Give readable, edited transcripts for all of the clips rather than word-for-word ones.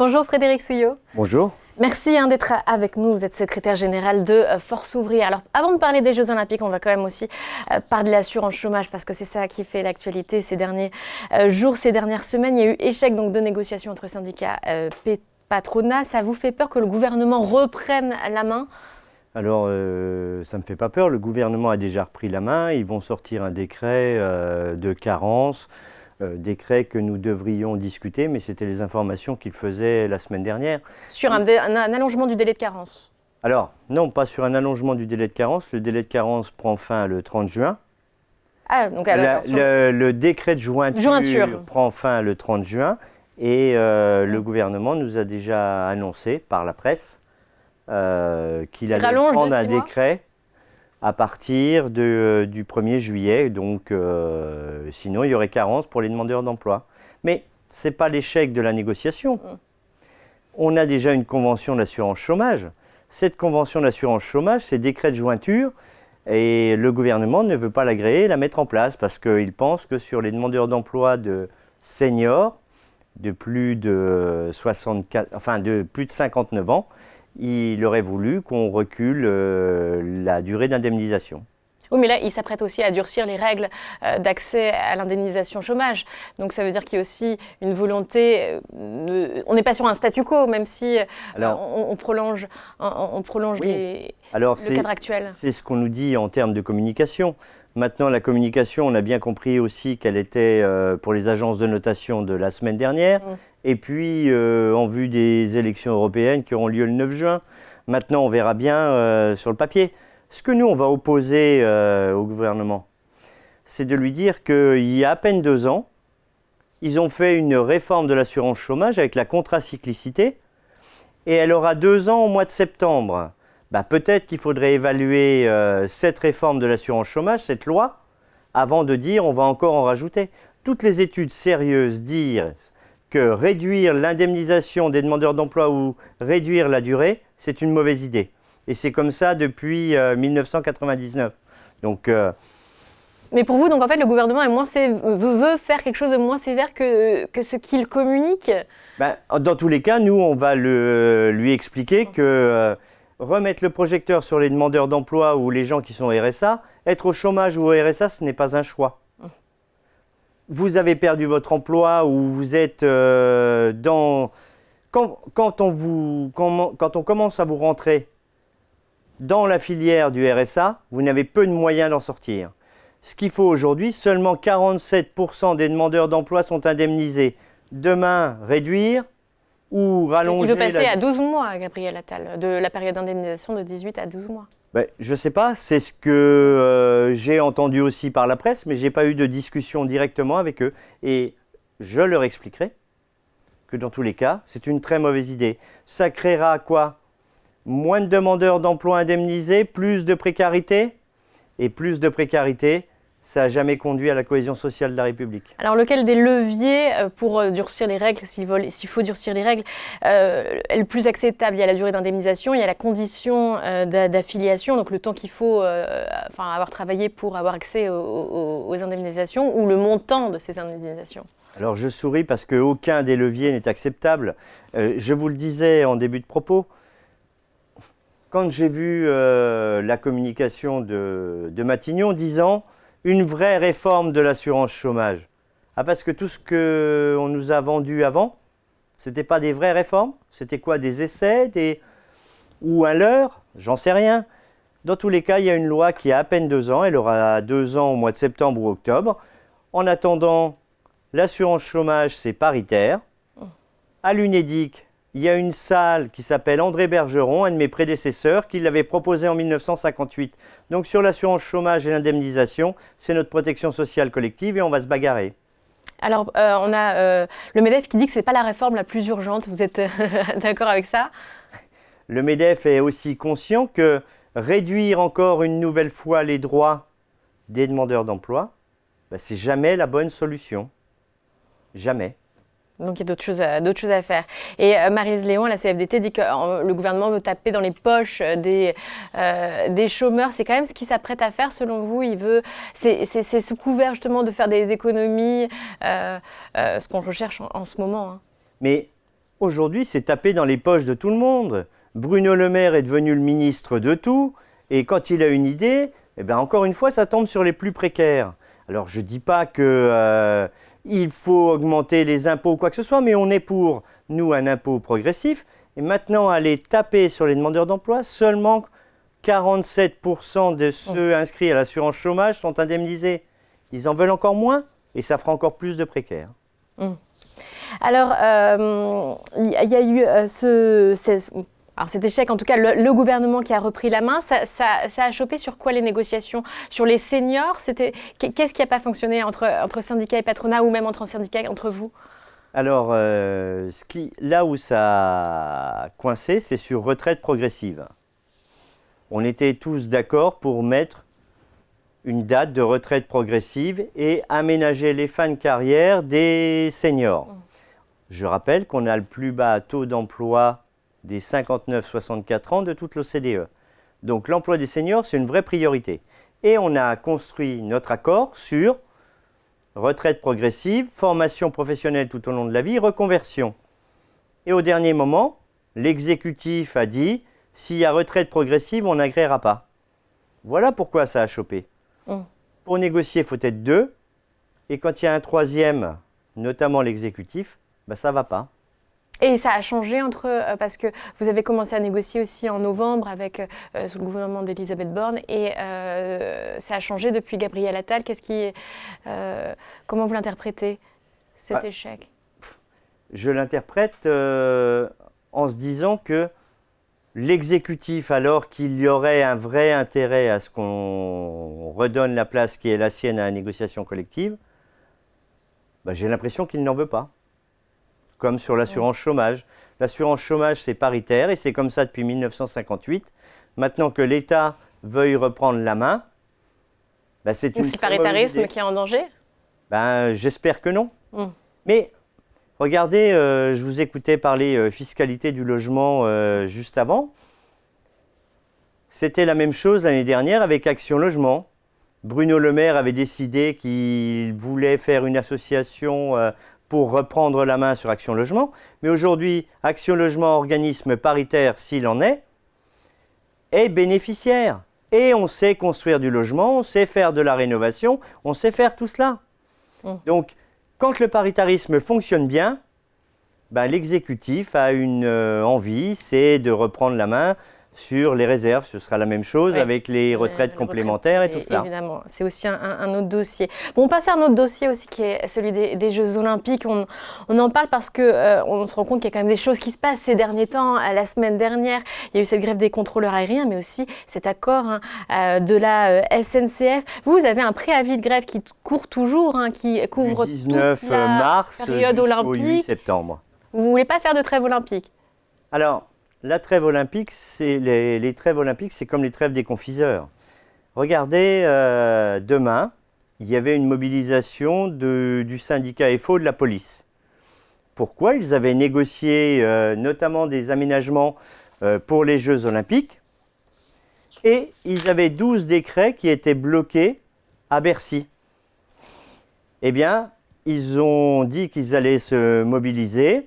Bonjour Frédéric Souillot. Bonjour. Merci d'être avec nous, vous êtes secrétaire général de Force Ouvrière. Alors avant de parler des Jeux Olympiques, on va quand même aussi parler de l'assurance chômage parce que c'est ça qui fait l'actualité ces derniers jours, ces dernières semaines. Il y a eu échec donc, de négociations entre syndicats et patronat. Ça vous fait peur que le gouvernement reprenne la main ? Alors, ça ne me fait pas peur. Le gouvernement a déjà repris la main. Ils vont sortir un décret de carence, décret que nous devrions discuter, mais c'était les informations qu'ils faisaient la semaine dernière. Sur un allongement du délai de carence ? Alors, non, pas sur un allongement du délai de carence. Le délai de carence prend fin le 30 juin. Ah, donc alors, le décret de jointure prend fin le 30 juin et le gouvernement nous a déjà annoncé par la presse qu'il allait prendre un décret à partir du 1er juillet. Donc, sinon, il y aurait carence pour les demandeurs d'emploi. Mais ce n'est pas l'échec de la négociation. On a déjà une convention d'assurance chômage. Cette convention d'assurance chômage, c'est décret de jointure. Et le gouvernement ne veut pas l'agréer et la mettre en place parce qu'il pense que sur les demandeurs d'emploi de seniors, de plus de 59 ans, il aurait voulu qu'on recule la durée d'indemnisation. Oui, mais là, il s'apprête aussi à durcir les règles d'accès à l'indemnisation chômage. Donc, ça veut dire qu'il y a aussi une volonté. On n'est pas sur un statu quo, même si on prolonge, le cadre actuel. C'est ce qu'on nous dit en termes de communication. Maintenant, la communication, on a bien compris aussi qu'elle était pour les agences de notation de la semaine dernière. Et puis, en vue des élections européennes qui auront lieu le 9 juin. Maintenant, on verra bien sur le papier. Ce que nous, on va opposer au gouvernement, c'est de lui dire qu'il y a à peine 2 ans, ils ont fait une réforme de l'assurance chômage avec la contracyclicité et elle aura 2 ans au mois de septembre. Peut-être qu'il faudrait évaluer cette réforme de l'assurance chômage, cette loi, avant de dire on va encore en rajouter. Toutes les études sérieuses disent que réduire l'indemnisation des demandeurs d'emploi ou réduire la durée, c'est une mauvaise idée. Et c'est comme ça depuis 1999. Donc, mais pour vous, donc en fait, le gouvernement veut faire quelque chose de moins sévère que ce qu'il communique ? Dans tous les cas, nous, on va lui expliquer que remettre le projecteur sur les demandeurs d'emploi ou les gens qui sont au RSA, être au chômage ou au RSA, ce n'est pas un choix. Vous avez perdu votre emploi ou vous êtes dans... Quand on commence à vous rentrer dans la filière du RSA, vous n'avez peu de moyens d'en sortir. Ce qu'il faut aujourd'hui, seulement 47% des demandeurs d'emploi sont indemnisés. Demain, réduire ou rallonger... Il veut passer à 12 mois, Gabriel Attal, de la période d'indemnisation de 18 à 12 mois. Je ne sais pas, c'est ce que j'ai entendu aussi par la presse, mais je n'ai pas eu de discussion directement avec eux. Et je leur expliquerai que dans tous les cas, c'est une très mauvaise idée. Ça créera quoi ? Moins de demandeurs d'emploi indemnisés, plus de précarité. Et plus de précarité, ça n'a jamais conduit à la cohésion sociale de la République. Alors lequel des leviers pour durcir les règles, s'il faut durcir les règles, est le plus acceptable ? Il y a la durée d'indemnisation, il y a la condition d'affiliation, donc le temps qu'il faut avoir travaillé pour avoir accès aux indemnisations, ou le montant de ces indemnisations. Alors je souris parce qu'aucun des leviers n'est acceptable. Je vous le disais en début de propos, quand j'ai vu la communication de Matignon disant une vraie réforme de l'assurance chômage. Parce que tout ce qu'on nous a vendu avant, ce n'était pas des vraies réformes, c'était quoi, des essais, ou un leurre, j'en sais rien. Dans tous les cas, il y a une loi qui a à peine 2 ans, elle aura 2 ans au mois de septembre ou octobre. En attendant, l'assurance chômage, c'est paritaire. À l'UNEDIC, il y a une salle qui s'appelle André Bergeron, un de mes prédécesseurs, qui l'avait proposée en 1958. Donc sur l'assurance chômage et l'indemnisation, c'est notre protection sociale collective et on va se bagarrer. Alors, on a le MEDEF qui dit que ce n'est pas la réforme la plus urgente. Vous êtes d'accord avec ça ? Le MEDEF est aussi conscient que réduire encore une nouvelle fois les droits des demandeurs d'emploi, c'est jamais la bonne solution. Jamais. Donc il y a d'autres choses à faire. Et Maryse Léon, la CFDT, dit que le gouvernement veut taper dans les poches des chômeurs. C'est quand même ce qu'il s'apprête à faire selon vous. C'est sous couvert justement de faire des économies, ce qu'on recherche en ce moment. Mais Aujourd'hui, c'est tapé dans les poches de tout le monde. Bruno Le Maire est devenu le ministre de tout, et quand il a une idée, eh bien, encore une fois, ça tombe sur les plus précaires. Alors, je ne dis pas qu'il faut augmenter les impôts ou quoi que ce soit, mais on est pour, nous, un impôt progressif. Et maintenant, aller taper sur les demandeurs d'emploi, seulement 47% de ceux inscrits à l'assurance chômage sont indemnisés. Ils en veulent encore moins, et ça fera encore plus de précaires. Alors, il y a eu cet échec, en tout cas, le gouvernement qui a repris la main, ça a chopé sur quoi les négociations? Sur les seniors? Qu'est-ce qui n'a pas fonctionné entre syndicats et patronat, ou même entre syndicats, entre vous? Alors, là où ça a coincé, c'est sur retraite progressive. On était tous d'accord pour mettre une date de retraite progressive et aménager les fins de carrière des seniors. Je rappelle qu'on a le plus bas taux d'emploi des 59-64 ans de toute l'OCDE. Donc l'emploi des seniors, c'est une vraie priorité. Et on a construit notre accord sur retraite progressive, formation professionnelle tout au long de la vie, reconversion. Et au dernier moment, l'exécutif a dit, s'il y a retraite progressive, on n'agréera pas. Voilà pourquoi ça a chopé. Pour négocier, il faut être deux. Et quand il y a un troisième, notamment l'exécutif, ben ça ne va pas. Et ça a changé parce que vous avez commencé à négocier aussi en novembre sous le gouvernement d'Elisabeth Borne, et ça a changé depuis Gabriel Attal. Comment vous l'interprétez, cet échec? Je l'interprète en se disant que l'exécutif, alors qu'il y aurait un vrai intérêt à ce qu'on redonne la place qui est la sienne à la négociation collective, ben j'ai l'impression qu'il n'en veut pas. Comme sur l'assurance chômage. L'assurance chômage, c'est paritaire et c'est comme ça depuis 1958. Maintenant que l'État veuille reprendre la main, ben c'est une très mauvaise idée. C'est le paritarisme qui est en danger? Ben, j'espère que non. Mais regardez, je vous écoutais parler fiscalité du logement juste avant. C'était la même chose l'année dernière avec Action Logement. Bruno Le Maire avait décidé qu'il voulait faire une association pour reprendre la main sur Action Logement. Mais aujourd'hui, Action Logement, organisme paritaire s'il en est bénéficiaire. Et on sait construire du logement, on sait faire de la rénovation, on sait faire tout cela. Donc, quand le paritarisme fonctionne bien, ben, l'exécutif a une envie, c'est de reprendre la main sur les réserves. Ce sera la même chose avec les retraites complémentaires et tout cela. Évidemment, c'est aussi un autre dossier. Bon, on passe à un autre dossier aussi qui est celui des Jeux Olympiques. On en parle parce qu'on se rend compte qu'il y a quand même des choses qui se passent ces derniers temps. La semaine dernière, il y a eu cette grève des contrôleurs aériens, mais aussi cet accord de la SNCF. Vous avez un préavis de grève qui court toujours, qui couvre du 19 toute la mars période jusqu'au olympique. 8 septembre. Vous ne voulez pas faire de trêve olympique? Alors, la trêve olympique, les trêves olympiques, c'est comme les trêves des confiseurs. Regardez, demain, il y avait une mobilisation du syndicat FO de la police. Pourquoi? Ils avaient négocié notamment des aménagements pour les Jeux olympiques, et ils avaient 12 décrets qui étaient bloqués à Bercy. Eh bien, ils ont dit qu'ils allaient se mobiliser,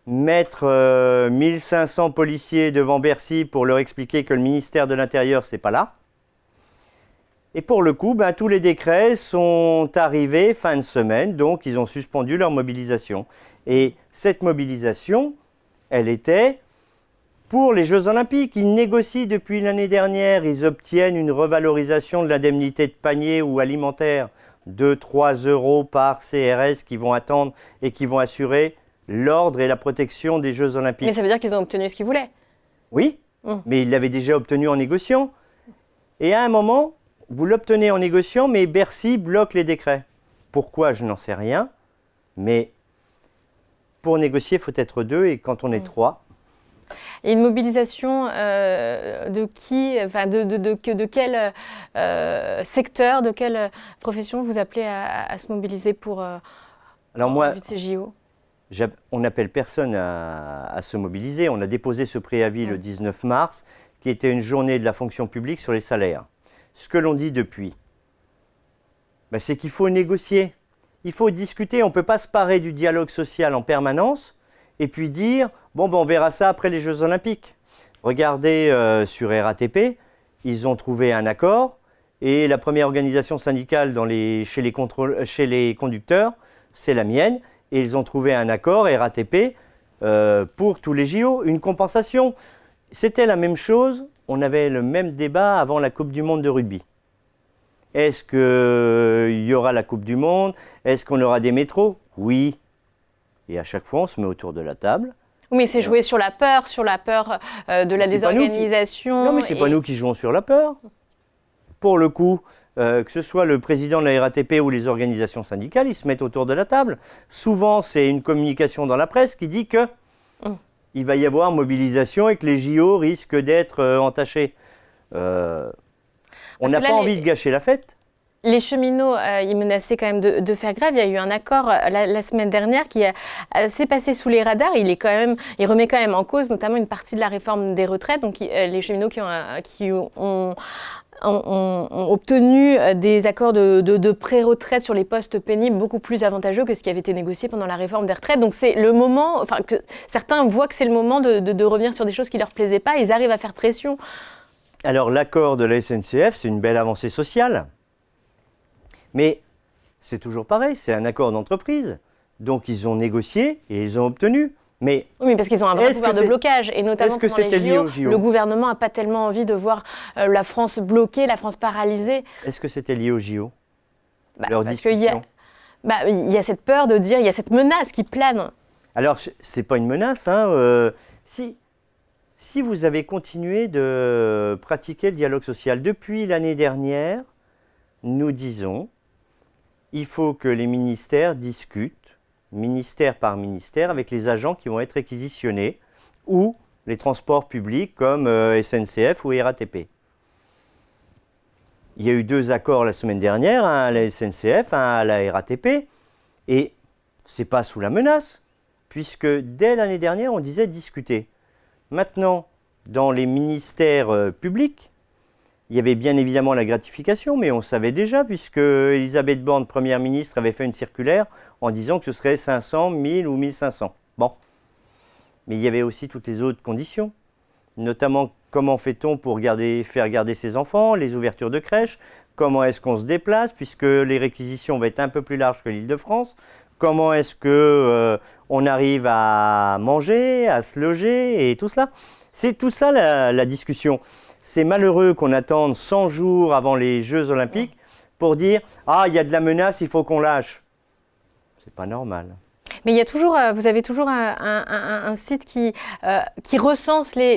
mettre 1500 policiers devant Bercy pour leur expliquer que le ministère de l'Intérieur, c'est pas là. Et pour le coup, ben, tous les décrets sont arrivés fin de semaine, donc ils ont suspendu leur mobilisation. Et cette mobilisation, elle était pour les Jeux Olympiques. Ils négocient depuis l'année dernière, ils obtiennent une revalorisation de l'indemnité de panier ou alimentaire de 3 € par CRS qui vont attendre et qui vont assurer l'ordre et la protection des Jeux Olympiques. Mais ça veut dire qu'ils ont obtenu ce qu'ils voulaient? Oui, mais ils l'avaient déjà obtenu en négociant. Et à un moment, vous l'obtenez en négociant, mais Bercy bloque les décrets. Pourquoi? Je n'en sais rien. Mais pour négocier, il faut être deux, et quand on est trois... Et une mobilisation de qui, enfin de quel secteur, de quelle profession vous appelez à se mobiliser pour en vue de ces JO? On n'appelle personne à se mobiliser. On a déposé ce préavis le 19 mars, qui était une journée de la fonction publique sur les salaires. Ce que l'on dit depuis, ben, c'est qu'il faut négocier. Il faut discuter. On ne peut pas se parer du dialogue social en permanence et puis dire bon, ben, on verra ça après les Jeux Olympiques. Regardez sur RATP, ils ont trouvé un accord et la première organisation syndicale chez les conducteurs, c'est la mienne, et ils ont trouvé un accord RATP pour tous les JO, une compensation. C'était la même chose, on avait le même débat avant la Coupe du Monde de rugby. Est-ce qu'il y aura la Coupe du Monde? Est-ce qu'on aura des métros? Oui. Et à chaque fois, on se met autour de la table. Oui, mais c'est jouer sur la peur de la désorganisation. Non, mais ce n'est pas nous qui jouons sur la peur. Pour le coup, que ce soit le président de la RATP ou les organisations syndicales, ils se mettent autour de la table. Souvent, c'est une communication dans la presse qui dit que il va y avoir mobilisation et que les JO risquent d'être entachés. On n'a pas envie de gâcher la fête. Les cheminots, ils menaçaient quand même de faire grève. Il y a eu un accord la semaine dernière qui s'est passé sous les radars. Il remet quand même en cause notamment une partie de la réforme des retraites. Donc les cheminots qui ont obtenu des accords de pré-retraite sur les postes pénibles beaucoup plus avantageux que ce qui avait été négocié pendant la réforme des retraites. Donc c'est le moment, enfin que certains voient que c'est le moment de revenir sur des choses qui ne leur plaisaient pas. Ils arrivent à faire pression. Alors l'accord de la SNCF, c'est une belle avancée sociale. Mais c'est toujours pareil, c'est un accord d'entreprise. Donc ils ont négocié et ils ont obtenu. Mais oui, parce qu'ils ont un vrai pouvoir de blocage. Et notamment pendant les JO, le gouvernement n'a pas tellement envie de voir la France bloquée, la France paralysée. Est-ce que c'était lié aux JO? Parce qu'il y a cette peur de dire, il y a cette menace qui plane. Alors, ce n'est pas une menace. Hein, si vous avez continué de pratiquer le dialogue social depuis l'année dernière, nous disons il faut que les ministères discutent, ministère par ministère, avec les agents qui vont être réquisitionnés ou les transports publics comme SNCF ou RATP. Il y a eu 2 accords la semaine dernière, un à la SNCF, un à la RATP, et ce n'est pas sous la menace, puisque dès l'année dernière, on disait discuter. Maintenant, dans les ministères publics, il y avait bien évidemment la gratification, mais on savait déjà, puisque Elisabeth Borne, Première ministre, avait fait une circulaire en disant que ce serait 500, 1000 ou 1500. Bon. Mais il y avait aussi toutes les autres conditions, notamment comment fait-on pour faire garder ses enfants, les ouvertures de crèches, comment est-ce qu'on se déplace, puisque les réquisitions vont être un peu plus larges que l'Île-de-France, comment est-ce qu'on arrive à manger, à se loger et tout cela. C'est tout ça la discussion. C'est malheureux qu'on attende 100 jours avant les Jeux Olympiques pour dire « Ah, il y a de la menace, il faut qu'on lâche ». C'est pas normal. Mais il y a toujours, vous avez toujours un site qui recense les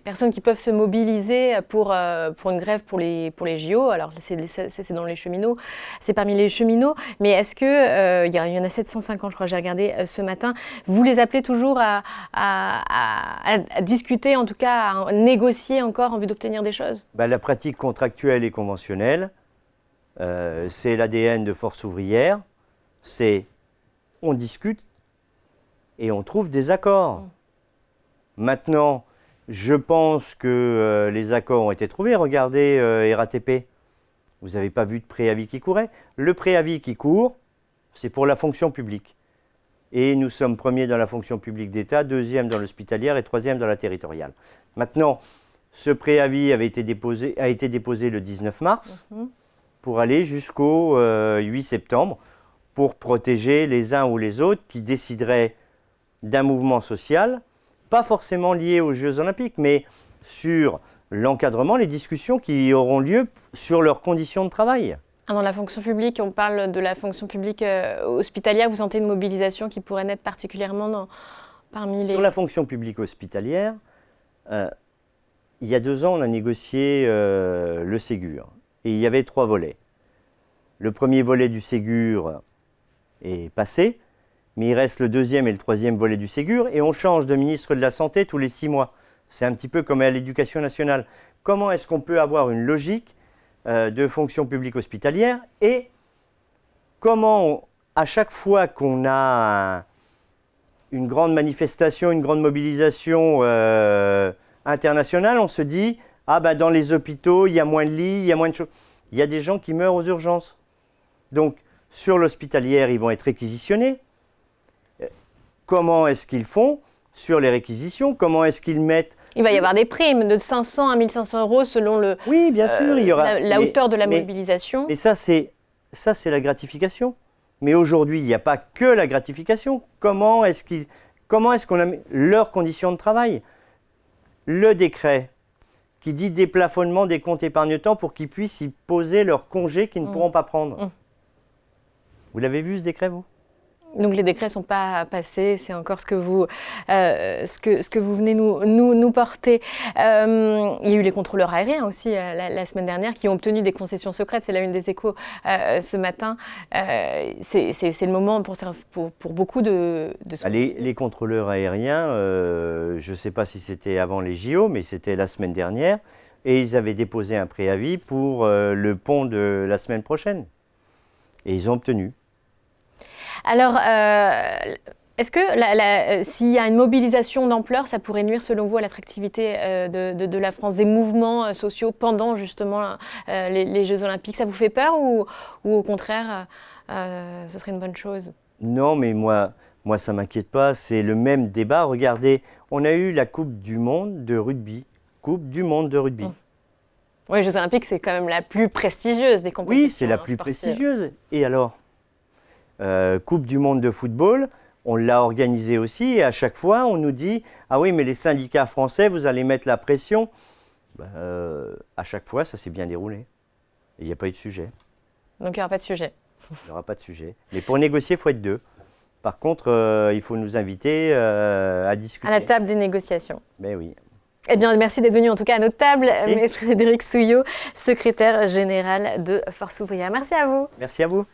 personnes qui peuvent se mobiliser pour une grève pour les JO. Alors c'est dans les cheminots, c'est parmi les cheminots. Mais est-ce que il y en a 750, je crois, j'ai regardé ce matin. Vous les appelez toujours à discuter, en tout cas à négocier encore en vue d'obtenir des choses? La pratique contractuelle et conventionnelle, c'est l'ADN de Force ouvrière. C'est on discute et on trouve des accords. Maintenant, je pense que les accords ont été trouvés. Regardez RATP, vous n'avez pas vu de préavis qui courait. Le préavis qui court, c'est pour la fonction publique. Et nous sommes premiers dans la fonction publique d'État, deuxième dans l'hospitalière et troisième dans la territoriale. Maintenant, ce préavis a été déposé le 19 mars pour aller jusqu'au 8 septembre. Pour protéger les uns ou les autres qui décideraient d'un mouvement social, pas forcément lié aux Jeux Olympiques, mais sur l'encadrement, les discussions qui auront lieu sur leurs conditions de travail. Dans la fonction publique, on parle de la fonction publique hospitalière. Vous sentez une mobilisation qui pourrait naître particulièrement parmi les... Sur la fonction publique hospitalière, il y a 2 ans, on a négocié le Ségur. Et il y avait 3 volets. Le premier volet du Ségur est passé, mais il reste le 2e et le 3e volet du Ségur, et on change de ministre de la Santé tous les 6 mois. C'est un petit peu comme à l'Éducation nationale. Comment est-ce qu'on peut avoir une logique de fonction publique hospitalière, et comment, à chaque fois qu'on a une grande manifestation, une grande mobilisation internationale, on se dit « Ah ben dans les hôpitaux, il y a moins de lits, il y a moins de choses. » Il y a des gens qui meurent aux urgences. Donc, sur l'hospitalière, ils vont être réquisitionnés. comment est-ce qu'ils font sur les réquisitions, comment est-ce qu'ils mettent. Il va y avoir des primes de 500 à 1 500 euros selon Oui, bien sûr, il y aura la hauteur de la mobilisation. Et ça, c'est la gratification. Mais aujourd'hui, il n'y a pas que la gratification. Comment est-ce qu'on a leurs conditions de travail? Le décret qui dit déplafonnement des comptes épargne-temps pour qu'ils puissent y poser leurs congés qu'ils ne pourront pas prendre. Vous l'avez vu ce décret, vous? Donc les décrets ne sont pas passés, c'est encore ce que vous venez nous porter. Il y a eu les contrôleurs aériens aussi la semaine dernière qui ont obtenu des concessions secrètes, c'est la une des Échos ce matin. C'est le moment pour beaucoup de... Les contrôleurs aériens, je ne sais pas si c'était avant les JO, mais c'était la semaine dernière, et ils avaient déposé un préavis pour le pont de la semaine prochaine. Et ils ont obtenu. Alors, est-ce que s'il y a une mobilisation d'ampleur, ça pourrait nuire selon vous à l'attractivité de la France, des mouvements sociaux pendant justement les Jeux Olympiques? Ça vous fait peur ou au contraire, ce serait une bonne chose? Non, mais moi ça ne m'inquiète pas. C'est le même débat. Regardez, on a eu la Coupe du Monde de rugby. Coupe du Monde de rugby. Oui, les Jeux Olympiques, c'est quand même la plus prestigieuse des compétitions. Oui, c'est la plus prestigieuse. Et alors Coupe du Monde de football, on l'a organisée aussi. Et à chaque fois, on nous dit « Ah oui, mais les syndicats français, vous allez mettre la pression. » À chaque fois, ça s'est bien déroulé. Et il n'y a pas eu de sujet. Donc, il n'y aura pas de sujet. Il n'y aura pas de sujet. Mais pour négocier, il faut être deux. Par contre, il faut nous inviter à discuter. À la table des négociations. Ben oui. Eh bien, merci d'être venu en tout cas à notre table, Merci. Frédéric Souillot, secrétaire général de Force Ouvrière. Merci à vous. Merci à vous.